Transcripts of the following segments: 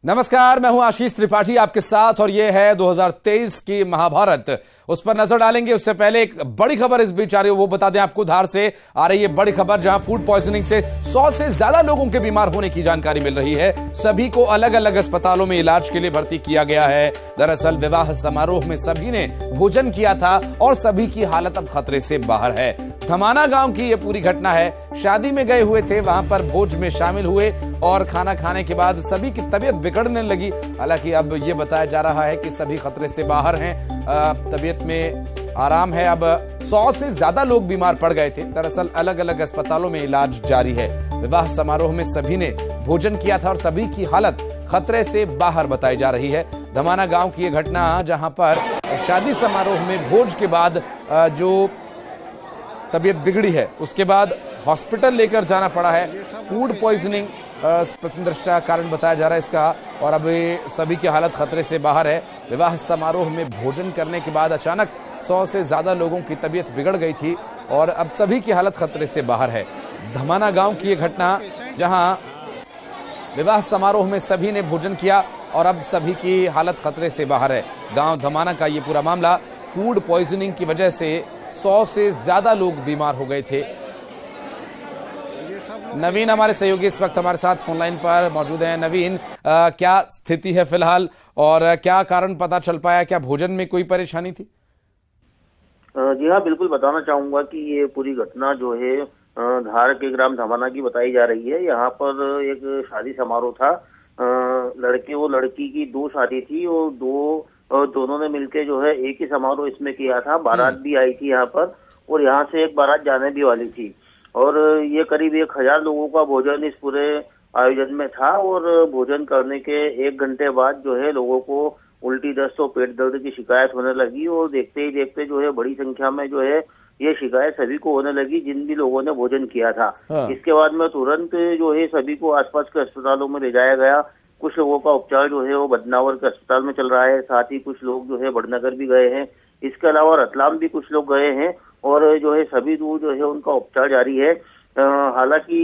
नमस्कार, मैं हूं आशीष त्रिपाठी आपके साथ और यह है 2023 की महाभारत। उस पर नजर डालेंगे। उससे पहले एक बड़ी खबर इस बीच आ रही है, वो बता दें आपको। धार से आ रही है बड़ी खबर, जहां फूड पॉइजनिंग से 100 से ज्यादा लोगों के बीमार होने की जानकारी मिल रही है। सभी को अलग अलग अस्पतालों में इलाज के लिए भर्ती किया गया है। दरअसल विवाह समारोह में सभी ने भोजन किया था और सभी की हालत अब खतरे से बाहर है। धमाना गांव की यह पूरी घटना है। शादी में गए हुए थे, वहां पर भोज में शामिल हुए और खाना खाने के बाद सभी की तबीयत बिगड़ने लगी। हालांकि अब यह बताया जा रहा है कि सभी खतरे से बाहर हैं, तबीयत में आराम है। अब 100 से ज्यादा लोग बीमार पड़ गए थे। दरअसल अलग अलग अस्पतालों में इलाज जारी है। विवाह समारोह में सभी ने भोजन किया था और सभी की हालत खतरे से बाहर बताई जा रही है। धमाना गांव की यह घटना, जहां पर शादी समारोह में भोज के बाद जो तबीयत बिगड़ी है, उसके बाद हॉस्पिटल लेकर जाना पड़ा है। फूड पॉइजनिंग प्रथम दृष्टया कारण बताया जा रहा है इसका, और अब सभी की हालत खतरे से बाहर है। विवाह समारोह में भोजन करने के बाद अचानक 100 से ज्यादा लोगों की तबीयत बिगड़ गई थी और अब सभी की हालत खतरे से बाहर है। धमाना गांव की यह घटना, जहां विवाह समारोह में सभी ने भोजन किया और अब सभी की हालत खतरे से बाहर है। गांव धमाना का ये पूरा मामला, फूड पॉइजनिंग की वजह से 100 से ज्यादा लोग बीमार हो गए थे। नवीन हमारे सहयोगी इस वक्त हमारे साथ फोन लाइन पर मौजूद हैं। नवीन, क्या स्थिति है फिलहाल और क्या कारण पता चल पाया? क्या भोजन में कोई परेशानी थी? जी हाँ, बिल्कुल बताना चाहूंगा कि ये पूरी घटना जो है धार के ग्राम धमाना की बताई जा रही है। यहाँ पर एक शादी समारोह था। लड़के वो लड़की की 2 शादी थी और दोनों ने मिलके जो है एक ही समारोह इसमें किया था। बारात भी आई थी यहाँ पर और यहाँ से एक बारात जाने भी वाली थी और ये करीब 1000 लोगों का भोजन इस पूरे आयोजन में था। और भोजन करने के 1 घंटे बाद जो है लोगों को उल्टी, दस्त और पेट दर्द की शिकायत होने लगी और देखते ही देखते जो है बड़ी संख्या में जो है ये शिकायत सभी को होने लगी, जिन भी लोगों ने भोजन किया था। इसके बाद में तुरंत जो है सभी को आसपास के अस्पतालों में ले जाया गया। कुछ लोगों का उपचार जो है वो बदनावर के अस्पताल में चल रहा है, साथ ही कुछ लोग जो है बड़नगर भी गए हैं। इसके अलावा रतलाम भी कुछ लोग गए हैं और जो है सभी दूर जो है उनका उपचार जारी है। हालांकि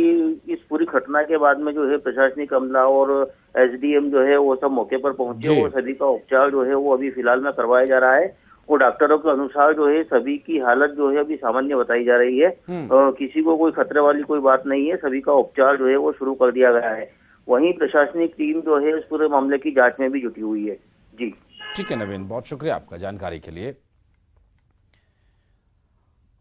इस पूरी घटना के बाद में जो है प्रशासनिक अमला और एसडीएम जो है वो सब मौके पर पहुंचे और सभी का उपचार जो है वो अभी फिलहाल में करवाया जा रहा है। और डॉक्टरों के अनुसार जो है सभी की हालत जो है अभी सामान्य बताई जा रही है। किसी को कोई खतरे वाली कोई बात नहीं है। सभी का उपचार जो है वो शुरू कर दिया गया है। वहीं प्रशासनिक टीम जो है इस पूरे मामले की जांच में भी जुटी हुई है। जी ठीक है नवीन, बहुत शुक्रिया आपका जानकारी के लिए।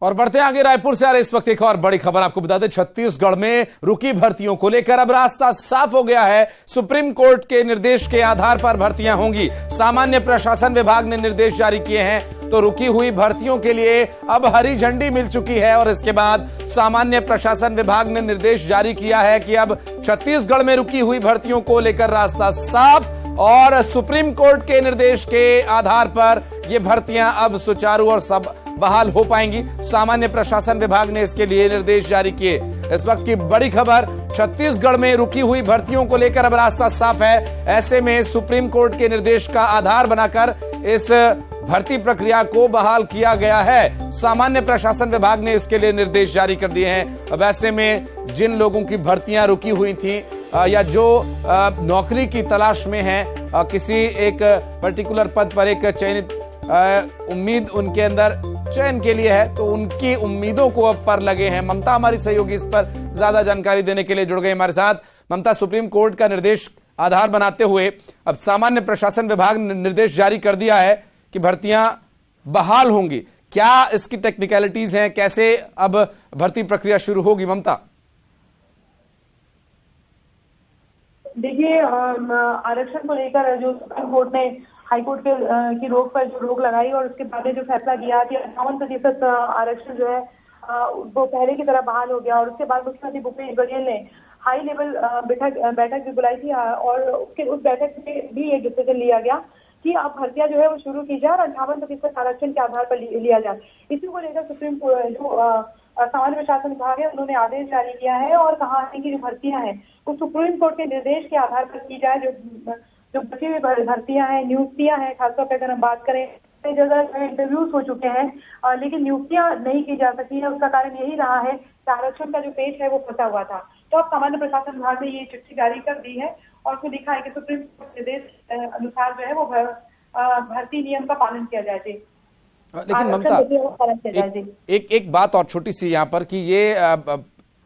और बढ़ते आगे, रायपुर से आ रहे इस वक्त एक और बड़ी खबर आपको बता दें। छत्तीसगढ़ में रुकी भर्तियों को लेकर अब रास्ता साफ हो गया है। सुप्रीम कोर्ट के निर्देश के आधार पर भर्तियां होंगी। सामान्य प्रशासन विभाग ने निर्देश जारी किए हैं तो रुकी हुई भर्तियों के लिए अब हरी झंडी मिल चुकी है। और इसके बाद सामान्य प्रशासन विभाग ने निर्देश जारी किया है कि अब छत्तीसगढ़ में रुकी हुई भर्तियों को लेकर रास्ता साफ और सुप्रीम कोर्ट के निर्देश के आधार पर ये भर्तियां अब सुचारू और सब बहाल हो पाएंगी। सामान्य प्रशासन विभाग ने इसके लिए निर्देश जारी किए। इस वक्त की बड़ी खबर, छत्तीसगढ़ में रुकी हुई भर्तियों को लेकर अब रास्ता साफ है। ऐसे में सुप्रीम कोर्ट के निर्देश का आधार बनाकर इस भर्ती प्रक्रिया को बहाल किया गया है। सामान्य प्रशासन विभाग ने इसके लिए निर्देश जारी कर दिए हैं। अब ऐसे में जिन लोगों की भर्तियां रुकी हुई थी या जो नौकरी की तलाश में हैं, किसी एक पर्टिकुलर पद पर एक चयनित उम्मीद उनके अंदर चयन के लिए है, तो उनकी उम्मीदों को अब पर लगे हैं। ममता हमारी सहयोगी इस पर ज्यादा जानकारी देने के लिए जुड़ गई हमारे साथ। ममता, सुप्रीम कोर्ट का निर्देश आधार बनाते हुए अब सामान्य प्रशासन विभाग ने निर्देश जारी कर दिया है कि भर्तियां बहाल होंगी। क्या इसकी टेक्निकलिटीज हैं? कैसे अब भर्ती प्रक्रिया शुरू होगी? ममता, देखिए, आरक्षण को लेकर जो सुप्रीम कोर्ट ने हाईकोर्ट की रोक पर जो रोक लगाई और उसके बाद जो फैसला किया कि 58% आरक्षण जो है वो पहले की तरह बहाल हो गया। और उसके बाद मुख्यमंत्री भूपेश बघेल ने हाई लेवल बैठक भी बुलाई थी और उस बैठक में भी ये डिसीजन लिया गया कि अब भर्तियां जो है वो शुरू की जाए और 58% आरक्षण के आधार पर लिया जाए। इसी को लेकर सुप्रीम जो सामान्य प्रशासन विभाग है उन्होंने आदेश जारी किया है और कहा है कि जो भर्तियां हैं वो सुप्रीम कोर्ट के निर्देश के आधार पर की जाए। जो बची हुई भर्तियां हैं, नियुक्तियां हैं, खासतौर पर अगर हम बात करें कई जगह इंटरव्यूज हो चुके हैं, लेकिन नियुक्तियां नहीं की जा सकती है। उसका कारण यही रहा है कि आरक्षण का जो पेच है वो फंसा हुआ था। तो अब सामान्य प्रशासन विभाग ने ये चिट्ठी जारी कर दी है और उसमें लिखा है कि सुप्रीम कोर्ट निर्देश अनुसार जो है वो भर्ती नियम का पालन किया जाए। लेकिन ममता, एक बात और छोटी सी यहाँ पर कि ये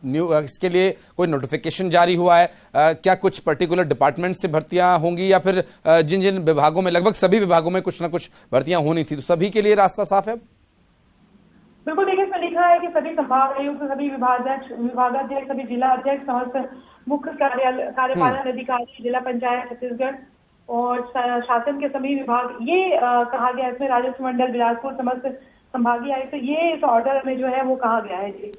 इसके लिए कोई नोटिफिकेशन जारी हुआ है? क्या कुछ पर्टिकुलर डिपार्टमेंट से भर्तियां होंगी या फिर जिन जिन विभागों में, लगभग सभी विभागों में कुछ ना कुछ भर्तियां होनी थी, तो सभी के लिए रास्ता साफ है? बिल्कुल, देखिए इसमें लिखा है कि सभी संभाग आयुक्त, सभी विभागाध्यक्ष, सभी जिला अध्यक्ष, समस्त मुख्य कार्यपालन अधिकारी, जिला पंचायत छत्तीसगढ़ और शासन के सभी विभाग, ये कहा गया इसमें राजस्व मंडल बिलासपुर, समस्त संभागीय आयुक्त, ये इस ऑर्डर में जो है वो कहा गया है। जी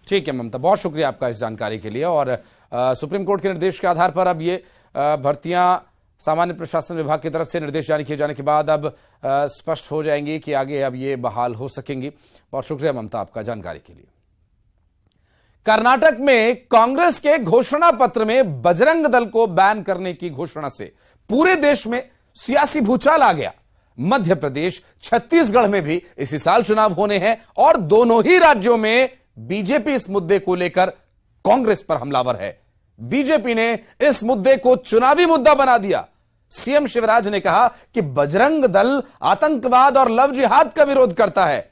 ठीक है ममता, बहुत शुक्रिया आपका इस जानकारी के लिए। और सुप्रीम कोर्ट के निर्देश के आधार पर अब ये भर्तियां सामान्य प्रशासन विभाग की तरफ से निर्देश जारी किए जाने के बाद अब स्पष्ट हो जाएंगी कि आगे अब ये बहाल हो सकेंगी। बहुत शुक्रिया ममता आपका जानकारी के लिए। कर्नाटक में कांग्रेस के घोषणा पत्र में बजरंग दल को बैन करने की घोषणा से पूरे देश में सियासी भूचाल आ गया। मध्य प्रदेश, छत्तीसगढ़ में भी इसी साल चुनाव होने हैं और दोनों ही राज्यों में बीजेपी इस मुद्दे को लेकर कांग्रेस पर हमलावर है। बीजेपी ने इस मुद्दे को चुनावी मुद्दा बना दिया। सीएम शिवराज ने कहा कि बजरंग दल आतंकवाद और लव जिहाद का विरोध करता है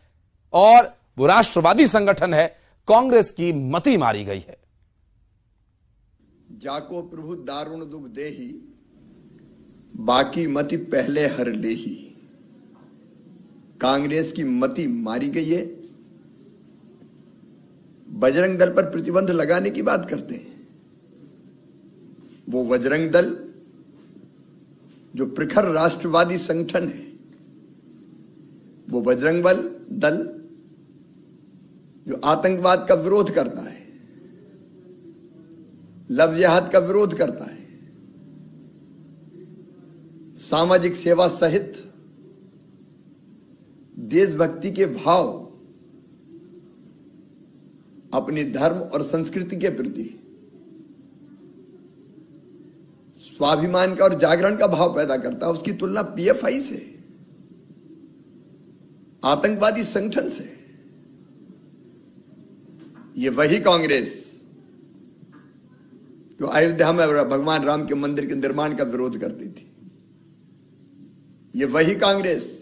और वो राष्ट्रवादी संगठन है। कांग्रेस की मति मारी गई है। जाको प्रभु दारुण दुख देही, बाकी मति पहले हर लेही। कांग्रेस की मति मारी गई है। बजरंग दल पर प्रतिबंध लगाने की बात करते हैं। वो बजरंग दल जो प्रखर राष्ट्रवादी संगठन है, वो बजरंग दल जो आतंकवाद का विरोध करता है, लव जिहाद का विरोध करता है, सामाजिक सेवा सहित देशभक्ति के भाव अपने धर्म और संस्कृति के प्रति स्वाभिमान का और जागरण का भाव पैदा करता है, उसकी तुलना पीएफआई से, आतंकवादी संगठन से। ये वही कांग्रेस जो अयोध्या में भगवान राम के मंदिर के निर्माण का विरोध करती थी, ये वही कांग्रेस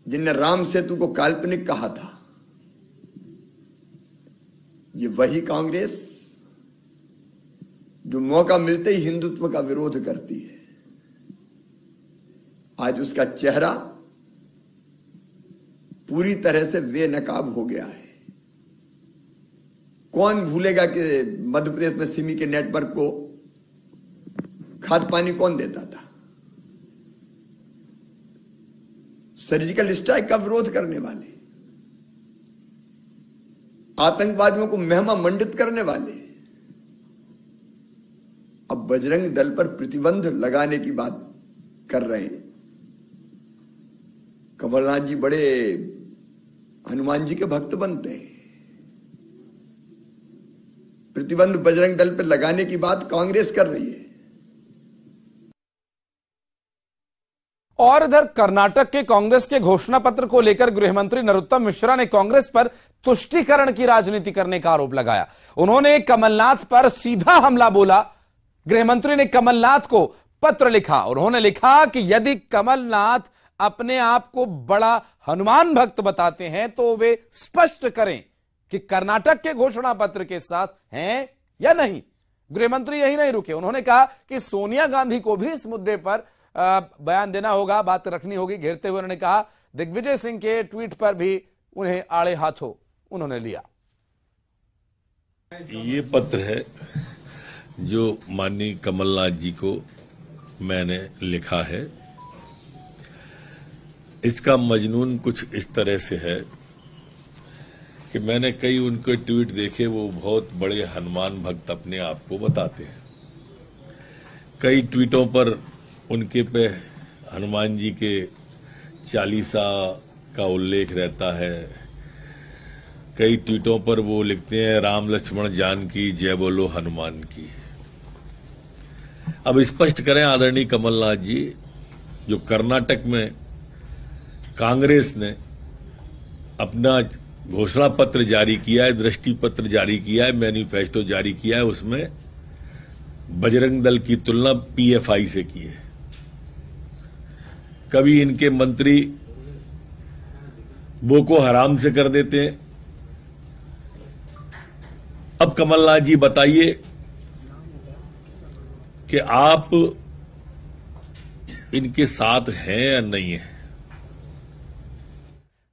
जिनने राम सेतु को काल्पनिक कहा था, ये वही कांग्रेस जो मौका मिलते ही हिंदुत्व का विरोध करती है। आज उसका चेहरा पूरी तरह से बेनकाब हो गया है। कौन भूलेगा कि मध्य प्रदेश में सिमी के नेटवर्क को खाद पानी कौन देता था? सर्जिकल स्ट्राइक का विरोध करने वाले, आतंकवादियों को महिमा मंडित करने वाले अब बजरंग दल पर प्रतिबंध लगाने की बात कर रहे हैं। कमलनाथ जी बड़े हनुमान जी के भक्त बनते हैं। प्रतिबंध बजरंग दल पर लगाने की बात कांग्रेस कर रही है। और इधर कर्नाटक के कांग्रेस के घोषणा पत्र को लेकर गृहमंत्री नरोत्तम मिश्रा ने कांग्रेस पर तुष्टीकरण की राजनीति करने का आरोप लगाया। उन्होंने कमलनाथ पर सीधा हमला बोला। गृहमंत्री ने कमलनाथ को पत्र लिखा। उन्होंने लिखा कि यदि कमलनाथ अपने आप को बड़ा हनुमान भक्त बताते हैं तो वे स्पष्ट करें कि कर्नाटक के घोषणा पत्र के साथ हैं या नहीं। गृहमंत्री यही नहीं रुके, उन्होंने कहा कि सोनिया गांधी को भी इस मुद्दे पर बयान देना होगा, बात रखनी होगी। घेरते हुए उन्होंने कहा दिग्विजय सिंह के ट्वीट पर भी उन्हें आड़े हाथों उन्होंने लिया। ये पत्र है जो माननीय कमलनाथ जी को मैंने लिखा है। इसका मजनून कुछ इस तरह से है कि मैंने कई उनके ट्वीट देखे, वो बहुत बड़े हनुमान भक्त अपने आप को बताते हैं। कई ट्वीटों पर उनके पे हनुमान जी के चालीसा का उल्लेख रहता है। कई ट्वीटों पर वो लिखते हैं राम लक्ष्मण जानकी जय बोलो हनुमान की। अब स्पष्ट करें आदरणीय कमलनाथ जी जो कर्नाटक में कांग्रेस ने अपना घोषणा पत्र जारी किया है, दृष्टि पत्र जारी किया है, मैनिफेस्टो जारी किया है, उसमें बजरंग दल की तुलना पीएफआई से की है। कभी इनके मंत्री बोको हराम से कर देते हैं। अब कमलनाथ जी बताइए कि आप इनके साथ हैं या नहीं है।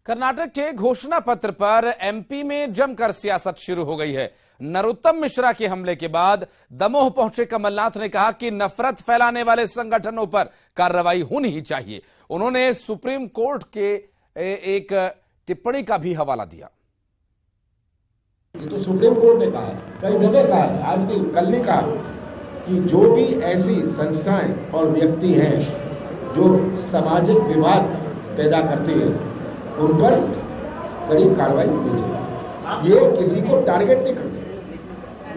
कर्नाटक के घोषणा पत्र पर एमपी में जमकर सियासत शुरू हो गई है। नरोत्तम मिश्रा के हमले के बाद दमोह पहुंचे कमलनाथ ने कहा कि नफरत फैलाने वाले संगठनों पर कार्रवाई होनी ही चाहिए। उन्होंने सुप्रीम कोर्ट के एक टिप्पणी का भी हवाला दिया। तो सुप्रीम कोर्ट ने कहा, कई दफे कहा, आज नहीं कल ने कहा कि जो भी ऐसी संस्थाएं और व्यक्ति हैं जो सामाजिक विवाद पैदा करते हैं उन पर कड़ी कार्रवाई होनी चाहिए। ये किसी को टारगेट नहीं करना,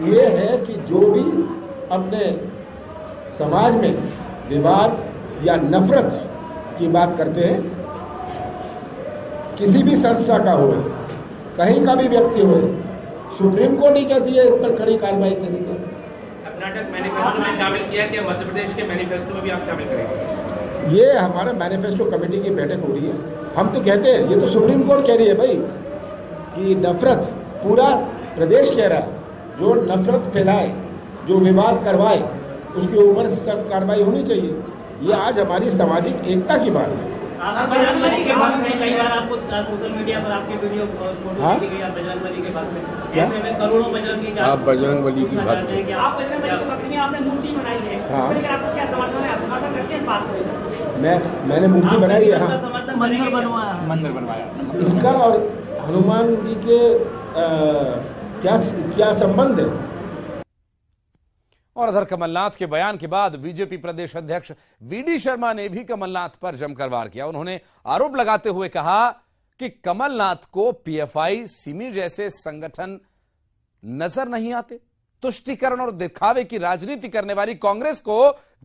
ये है कि जो भी अपने समाज में विवाद या नफरत की बात करते हैं, किसी भी संस्था का हो, कहीं का भी व्यक्ति हो, सुप्रीम कोर्ट ही कहती है इस पर कड़ी कार्रवाई करेगी। कर्नाटक मैनिफेस्टो में शामिल किया है, क्या मध्य प्रदेश के मैनिफेस्टो में भी आप शामिल करेंगे? ये हमारा मैनिफेस्टो कमेटी की बैठक हो रही है। हम तो कहते हैं, ये तो सुप्रीम कोर्ट कह रही है भाई कि नफरत, पूरा प्रदेश कह रहा है जो नफरत फैलाए, जो विवाद करवाए, उसके ऊपर सख्त कार्रवाई होनी चाहिए। ये आज हमारी सामाजिक एकता की बात है। बजरंग बली के बाद में कई बार आपको सोशल मीडिया पर आपके वीडियो फोटो दिखी गई, बजरंग बली के बाद में करोड़ों बजरंग की, आप बजरंग बली की बात हैं, आप बजरंग बली के भक्त में आपने मूर्ति बनाई है, लेकिन आपको क्या समर्थन है, समर्थन करते हैं इस बात को? मैंने मूर्ति बनाई है, हाँ, मंदिर बनवाया इसका, और हनुमान जी के क्या संबंध है? और उधर कमलनाथ के बयान के बाद बीजेपी प्रदेश अध्यक्ष वीडी शर्मा ने भी कमलनाथ पर जमकर वार किया। उन्होंने आरोप लगाते हुए कहा कि कमलनाथ को पीएफआई, सिमी जैसे संगठन नजर नहीं आते। तुष्टीकरण और दिखावे की राजनीति करने वाली कांग्रेस को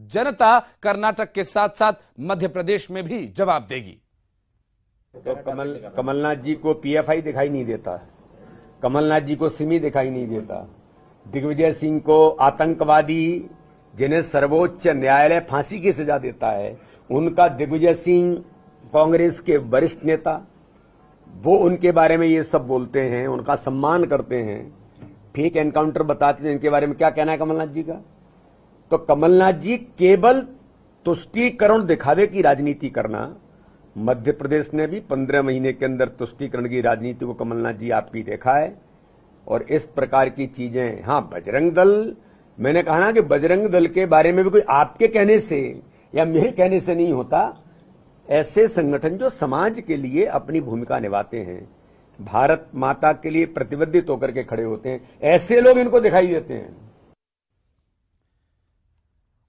जनता कर्नाटक के साथ साथ मध्य प्रदेश में भी जवाब देगी। तो कमलनाथ जी को पीएफआई दिखाई नहीं देता, कमलनाथ जी को सिमी दिखाई नहीं देता, दिग्विजय सिंह को आतंकवादी जिन्हें सर्वोच्च न्यायालय फांसी की सजा देता है, उनका दिग्विजय सिंह कांग्रेस के वरिष्ठ नेता, वो उनके बारे में ये सब बोलते हैं, उनका सम्मान करते हैं, फेक एनकाउंटर बताते हैं। इनके बारे में क्या कहना है कमलनाथ जी का? तो कमलनाथ जी केवल तुष्टीकरण दिखावे की राजनीति करना, मध्य प्रदेश ने भी 15 महीने के अंदर तुष्टीकरण की राजनीति को कमलनाथ जी आपकी देखा है। और इस प्रकार की चीजें, हाँ, बजरंग दल, मैंने कहा ना कि बजरंग दल के बारे में भी कोई आपके कहने से या मेरे कहने से नहीं होता। ऐसे संगठन जो समाज के लिए अपनी भूमिका निभाते हैं, भारत माता के लिए प्रतिबद्ध होकर के खड़े होते हैं, ऐसे लोग इनको दिखाई देते हैं।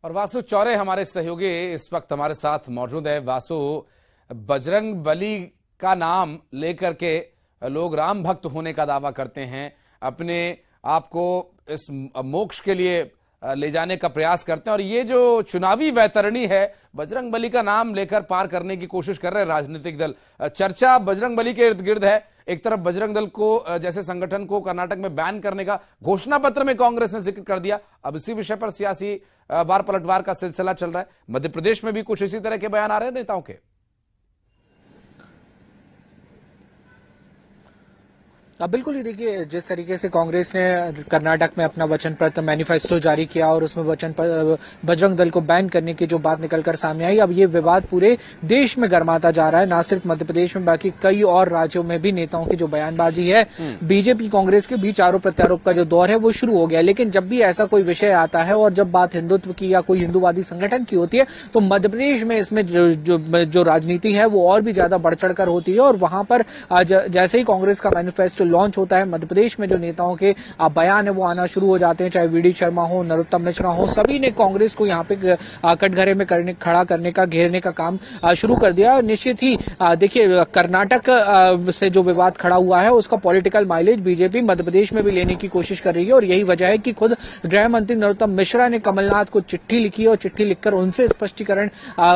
और वासु चौरे हमारे सहयोगी इस वक्त हमारे साथ मौजूद है। वासु, बजरंग बली का नाम लेकर के लोग राम भक्त होने का दावा करते हैं, अपने आप को इस मोक्ष के लिए ले जाने का प्रयास करते हैं, और ये जो चुनावी वैतरणी है, बजरंग बली का नाम लेकर पार करने की कोशिश कर रहे हैं राजनीतिक दल। चर्चा बजरंग बली के इर्द गिर्द है। एक तरफ बजरंग दल को जैसे संगठन को कर्नाटक में बैन करने का घोषणा पत्र में कांग्रेस ने जिक्र कर दिया। अब इसी विषय पर सियासी वार पलटवार का सिलसिला चल रहा है। मध्य प्रदेश में भी कुछ इसी तरह के बयान आ रहे हैं नेताओं के। अब बिल्कुल ही देखिए, जिस तरीके से कांग्रेस ने कर्नाटक में अपना वचन पत्र मैनिफेस्टो जारी किया और उसमें बजरंग दल को बैन करने की जो बात निकलकर सामने आई, अब ये विवाद पूरे देश में गर्माता जा रहा है। ना सिर्फ मध्य प्रदेश में, बाकी कई और राज्यों में भी नेताओं की जो बयानबाजी है, बीजेपी कांग्रेस के बीच आरोप प्रत्यारोप का जो दौर है वो शुरू हो गया। लेकिन जब भी ऐसा कोई विषय आता है और जब बात हिंदुत्व की या कोई हिंदूवादी संगठन की होती है, तो मध्य प्रदेश में इसमें जो राजनीति है वो और भी ज्यादा बढ़ चढ़कर होती है। और वहां पर जैसे ही कांग्रेस का मैनिफेस्टो लॉन्च होता है मध्य प्रदेश में जो नेताओं के बयान है वो आना शुरू हो जाते हैं, चाहे वी डी शर्मा हो, नरोत्तम मिश्रा हो, सभी ने कांग्रेस को यहाँ पे कटघरे में खड़ा करने का, घेरने का काम शुरू कर दिया। निश्चित ही देखिए कर्नाटक से जो विवाद खड़ा हुआ है उसका political mileage BJP Madhya Pradesh में भी लेने की कोशिश कर रही है और यही वजह है कि खुद गृह मंत्री नरोत्तम मिश्रा ने कमलनाथ को चिट्ठी लिखी और चिट्ठी लिखकर उनसे स्पष्टीकरण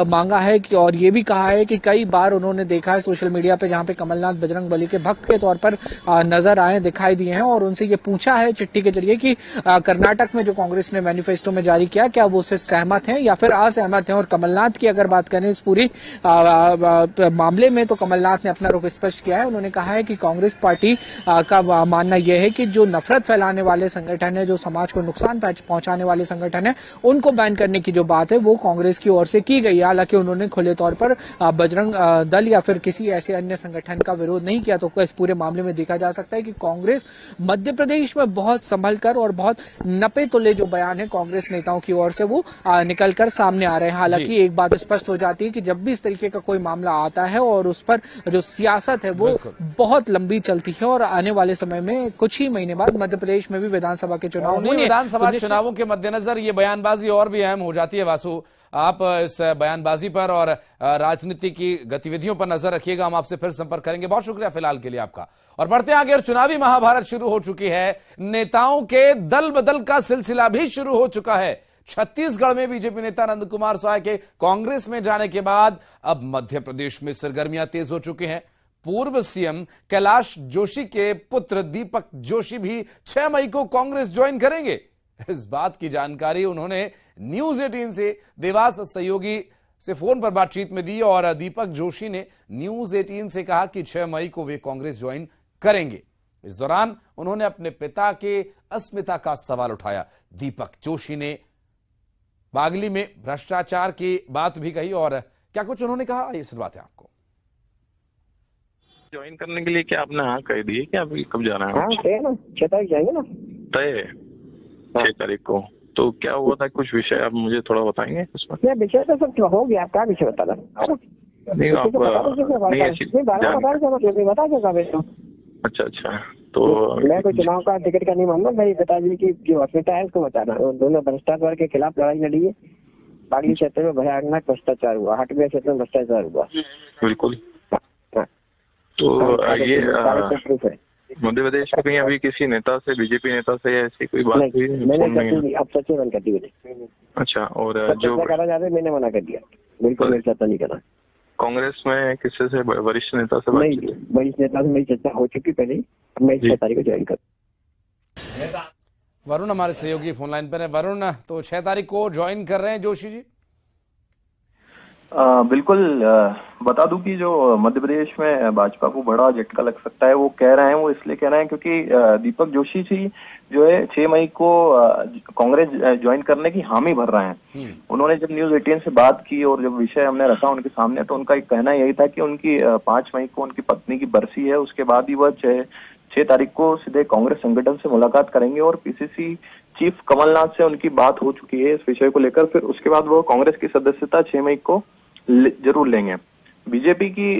मांगा है कि, और ये भी कहा है कि कई बार उन्होंने देखा है सोशल मीडिया पे जहां पे कमलनाथ बजरंग बली के भक्त के तौर पर नजर आए, दिखाई दिए हैं और उनसे ये पूछा है चिट्ठी के जरिए कि कर्नाटक में जो कांग्रेस ने मैनिफेस्टो में जारी किया क्या वो उससे सहमत हैं या फिर असहमत हैं। और कमलनाथ की अगर बात करें इस पूरी मामले में तो कमलनाथ ने अपना रुख स्पष्ट किया है। उन्होंने कहा है कि कांग्रेस पार्टी का मानना यह है कि जो नफरत फैलाने वाले संगठन है, जो समाज को नुकसान पहुंचाने वाले संगठन है, उनको बैन करने की जो बात है वो कांग्रेस की ओर से की गई है। हालांकि उन्होंने खुले तौर पर बजरंग दल या फिर किसी ऐसे अन्य संगठन का विरोध नहीं किया। तो इस पूरे मामले में देखा जा सकता है कि कांग्रेस मध्य प्रदेश में बहुत संभल कर और बहुत नपे तुले जो बयान है कांग्रेस नेताओं की ओर से वो निकल कर सामने आ रहे हैं। हालांकि एक बात स्पष्ट हो जाती है कि जब भी इस तरीके का कोई मामला आता है और उस पर जो सियासत है वो बहुत लंबी चलती है और आने वाले समय में कुछ ही महीने बाद मध्य प्रदेश में भी विधानसभा के चुनाव होंगे। विधानसभा चुनावों के मद्देनजर ये बयानबाजी और भी अहम हो जाती है। वासु, आप इस बयानबाजी पर और राजनीति की गतिविधियों पर नजर रखिएगा। हम आपसे फिर संपर्क करेंगे। बहुत शुक्रिया फिलहाल के लिए आपका। और बढ़ते आगे, और चुनावी महाभारत शुरू हो चुकी है। नेताओं के दल बदल का सिलसिला भी शुरू हो चुका है। छत्तीसगढ़ में बीजेपी नेता नंद कुमार सहाय के कांग्रेस में जाने के बाद अब मध्य प्रदेश में सरगर्मियां तेज हो चुकी हैं। पूर्व सीएम कैलाश जोशी के पुत्र दीपक जोशी भी 6 मई को कांग्रेस ज्वाइन करेंगे। इस बात की जानकारी उन्होंने न्यूज 18 से देवास सहयोगी से फोन पर बातचीत में दी और दीपक जोशी ने न्यूज 18 से कहा कि 6 मई को वे कांग्रेस ज्वाइन करेंगे। इस दौरान उन्होंने अपने पिता के अस्मिता का सवाल उठाया। दीपक जोशी ने बागली में भ्रष्टाचार की बात भी कही और क्या कुछ उन्होंने कहा, ये सुनवाते हैं आपको। ज्वाइन करने के लिए क्या आपने हाँ कह दी है कि अभी कब जाना है? हाँ तय ना, 6 तारीख जाएंगे ना। तय 6 तारीख को। तो क्या हुआ था, कुछ विषय आप मुझे थोड़ा बताएंगे उसमें? क्या विषय तो सब हो गया, आप क्या विषय बताना? नहीं आप नहीं ऐसी बता। अच्छा तो मैं कोई चुनाव का टिकट का नहीं मानना, मेरी पिताजी की जो अस्मिता है उसको बताना। दोनों भ्रष्टाचार के खिलाफ लड़ाई लड़ी है। बागली क्षेत्र में भयानक भ्रष्टाचार हुआ, हटवे क्षेत्र में भ्रष्टाचार हुआ। बिल्कुल। तो ये मध्य प्रदेश में कहीं अभी किसी नेता से, बीजेपी नेता से ऐसी कोई बात हुई? मैंने अब सच में बंद कर दी। अच्छा, और जो करा जाता मैंने मना कर दिया, बिल्कुल मेरे साथ नहीं करना। कांग्रेस में किसी से वरिष्ठ नेता से बात की? वरिष्ठ नेता से मेरी चर्चा हो चुकी पहले। मैं 6 तारीख को ज्वाइन कर। वरुण हमारे सहयोगी फोन लाइन पर है। वरुण, तो 6 तारीख को ज्वाइन कर रहे हैं जोशी जी? बिल्कुल। बता दूं कि जो मध्य प्रदेश में भाजपा को बड़ा झटका लग सकता है, वो कह रहे हैं, वो इसलिए कह रहे हैं क्योंकि दीपक जोशी जी जो है 6 मई को कांग्रेस ज्वाइन करने की हामी भर रहे हैं। उन्होंने जब न्यूज 18 से बात की और जब विषय हमने रखा उनके सामने, तो उनका एक कहना यही था कि उनकी 5 मई को उनकी पत्नी की बरसी है, उसके बाद ही वह 6 तारीख को सीधे कांग्रेस संगठन से मुलाकात करेंगे और पीसीसी चीफ कमलनाथ से उनकी बात हो चुकी है इस विषय को लेकर। फिर उसके बाद वो कांग्रेस की सदस्यता 6 मई को जरूर लेंगे। बीजेपी की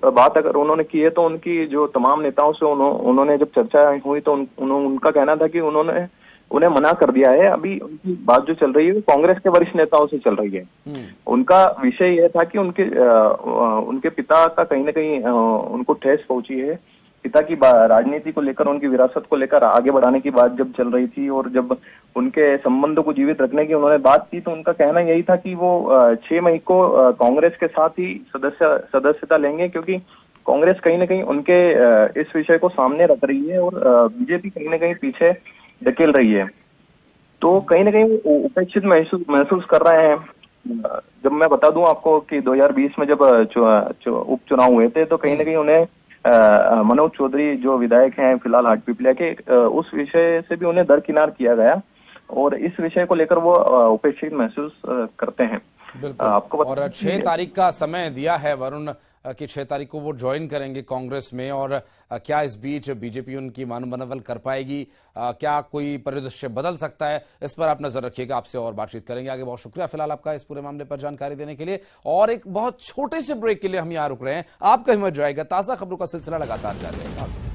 बात अगर उन्होंने की है तो उनकी जो तमाम नेताओं से उन्होंने जब चर्चा हुई तो उनका कहना था कि उन्हें मना कर दिया है। अभी उनकी बात जो चल रही है वो कांग्रेस के वरिष्ठ नेताओं से चल रही है। उनका विषय यह था कि उनके पिता का कहीं ना कहीं उनको ठेस पहुंची है। पिता की राजनीति को लेकर, उनकी विरासत को लेकर आगे बढ़ाने की बात जब चल रही थी और जब उनके संबंधों को जीवित रखने की उन्होंने बात की, तो उनका कहना यही था कि वो 6 मई को कांग्रेस के साथ ही सदस्यता लेंगे, क्योंकि कांग्रेस कहीं ना कहीं उनके इस विषय को सामने रख रही है और बीजेपी कहीं ना कहीं पीछे धकेल रही है। तो कहीं ना कहीं उपेक्षित महसूस कर रहे हैं। जब मैं बता दूं आपको कि 2020 में जब उपचुनाव हुए थे तो कहीं ना कहीं उन्हें मनोज चौधरी जो विधायक हैं फिलहाल हाटपिपलिया के, उस विषय से भी उन्हें दरकिनार किया गया और इस विषय को लेकर वो उपेक्षित महसूस करते हैं। आपको और 6 तारीख का समय दिया है वरुण कि 6 तारीख को वो ज्वाइन करेंगे कांग्रेस में, और क्या इस बीच बीजेपी उनकी मनोबल कर पाएगी? क्या कोई परिदृश्य बदल सकता है? इस पर आप नजर रखिएगा। आपसे और बातचीत करेंगे आगे। बहुत शुक्रिया फिलहाल आपका इस पूरे मामले पर जानकारी देने के लिए। और एक बहुत छोटे से ब्रेक के लिए हम यहाँ रुक रहे हैं। आपका हिम्मत जाएगा, ताजा खबरों का सिलसिला लगातार जारी रहेगा।